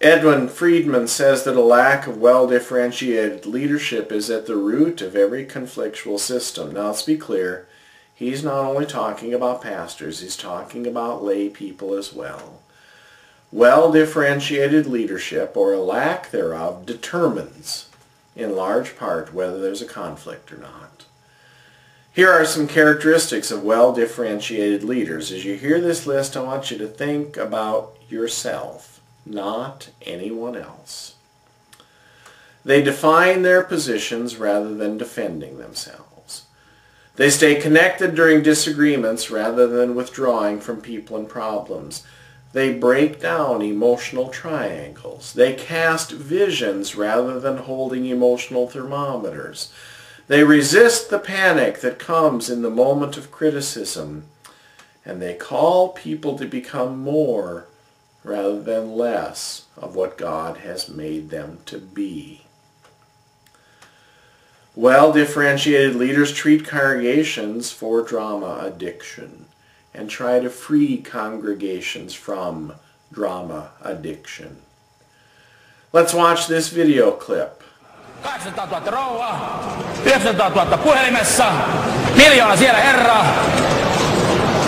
Edwin Friedman says that a lack of well-differentiated leadership is at the root of every conflictual system. Now, let's be clear. He's not only talking about pastors, he's talking about lay people as well. Well-differentiated leadership, or a lack thereof, determines, in large part, whether there's a conflict or not. Here are some characteristics of well-differentiated leaders. As you hear this list, I want you to think about yourself, not anyone else. They define their positions rather than defending themselves. They stay connected during disagreements rather than withdrawing from people and problems. They break down emotional triangles. They cast visions rather than holding emotional thermometers. They resist the panic that comes in the moment of criticism. And they call people to become more rather than less of what God has made them to be. Well-differentiated leaders treat congregations for drama addiction and try to free congregations from drama addiction. Let's watch this video clip. 800 000 rouvaa, 900 000 puhelimessa, 1 000 000 siellä herra.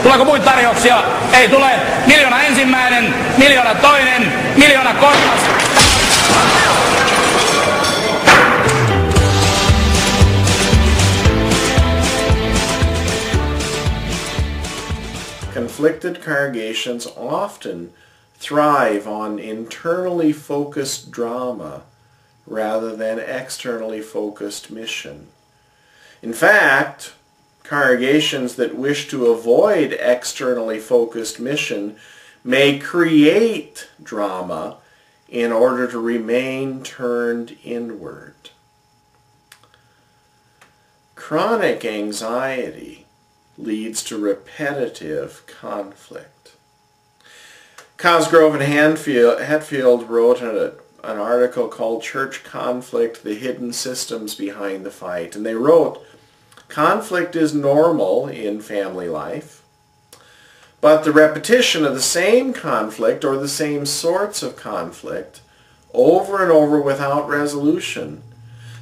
Tuleeko muita tarjouksia? Ei tule. 1 000 000 ensimmäinen, 1 000 000 toinen, 1 000 000 kolmas. Conflicted congregations often thrive on internally focused drama rather than externally focused mission. In fact, congregations that wish to avoid externally focused mission may create drama in order to remain turned inward. Chronic anxiety leads to repetitive conflict. Cosgrove and Hatfield wrote an article called Church Conflict, the Hidden Systems Behind the Fight. And they wrote, conflict is normal in family life, but the repetition of the same conflict or the same sorts of conflict over and over without resolution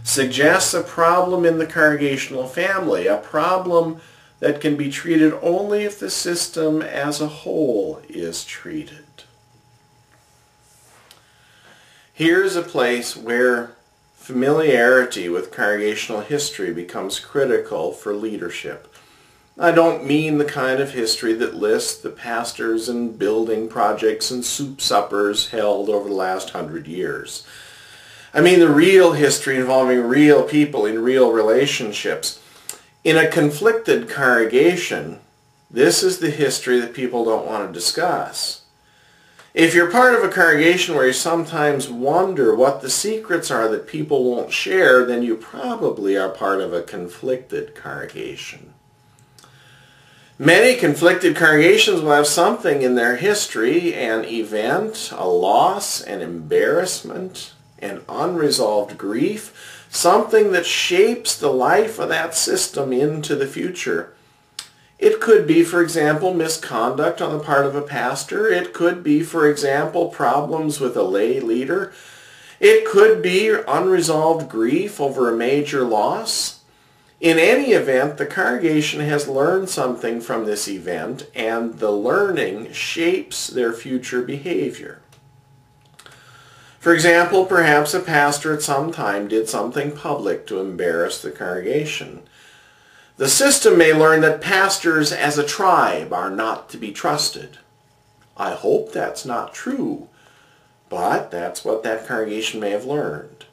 suggests a problem in the congregational family, a problem that can be treated only if the system as a whole is treated. Here's a place where familiarity with congregational history becomes critical for leadership. I don't mean the kind of history that lists the pastors and building projects and soup suppers held over the last 100 years. I mean the real history involving real people in real relationships. In a conflicted congregation, this is the history that people don't want to discuss. If you're part of a congregation where you sometimes wonder what the secrets are that people won't share, then you probably are part of a conflicted congregation. Many conflicted congregations will have something in their history, an event, a loss, an embarrassment, an unresolved grief, something that shapes the life of that system into the future. It could be, for example, misconduct on the part of a pastor. It could be, for example, problems with a lay leader. It could be unresolved grief over a major loss. In any event, the congregation has learned something from this event, and the learning shapes their future behavior. For example, perhaps a pastor at some time did something public to embarrass the congregation. The system may learn that pastors as a tribe are not to be trusted. I hope that's not true, but that's what that congregation may have learned.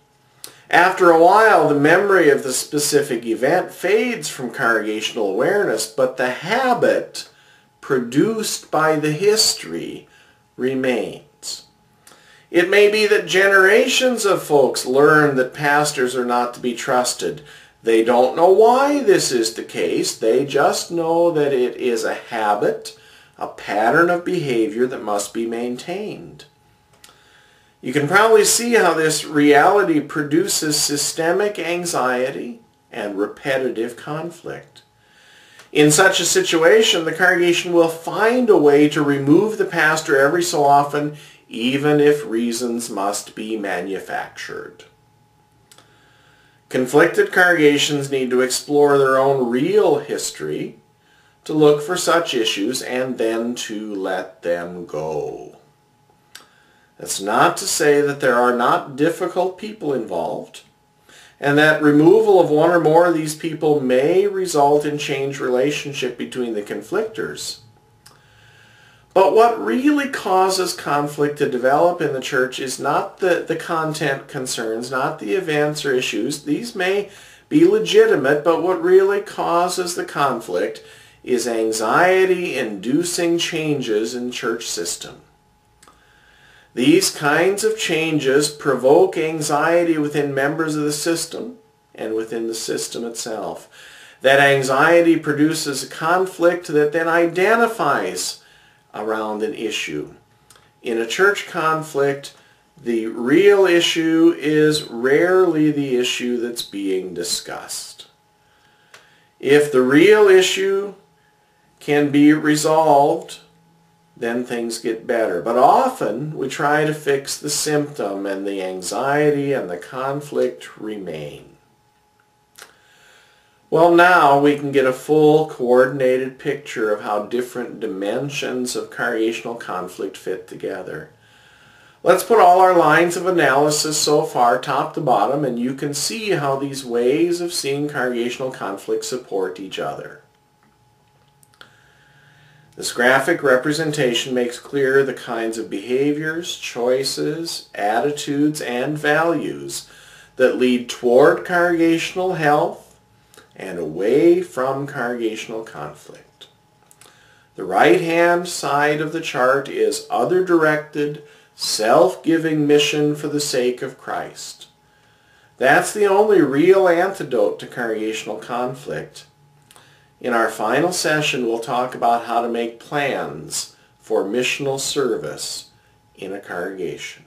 After a while, the memory of the specific event fades from congregational awareness, but the habit produced by the history remains. It may be that generations of folks learn that pastors are not to be trusted. They don't know why this is the case. They just know that it is a habit, a pattern of behavior that must be maintained. You can probably see how this reality produces systemic anxiety and repetitive conflict. In such a situation, the congregation will find a way to remove the pastor every so often, even if reasons must be manufactured. Conflicted congregations need to explore their own real history to look for such issues and then to let them go. That's not to say that there are not difficult people involved, and that removal of one or more of these people may result in changed relationship between the conflictors. But what really causes conflict to develop in the church is not the content concerns, not the events or issues. These may be legitimate, but what really causes the conflict is anxiety-inducing changes in church system. These kinds of changes provoke anxiety within members of the system and within the system itself. That anxiety produces a conflict that then identifies around an issue. In a church conflict, the real issue is rarely the issue that's being discussed. If the real issue can be resolved, then things get better. But often we try to fix the symptom, and the anxiety and the conflict remain. Well, now we can get a full coordinated picture of how different dimensions of congregational conflict fit together. Let's put all our lines of analysis so far top to bottom, and you can see how these ways of seeing congregational conflict support each other. This graphic representation makes clear the kinds of behaviors, choices, attitudes, and values that lead toward congregational health and away from congregational conflict. The right-hand side of the chart is other-directed, self-giving mission for the sake of Christ. That's the only real antidote to congregational conflict. In our final session, we'll talk about how to make plans for missional service in a congregation.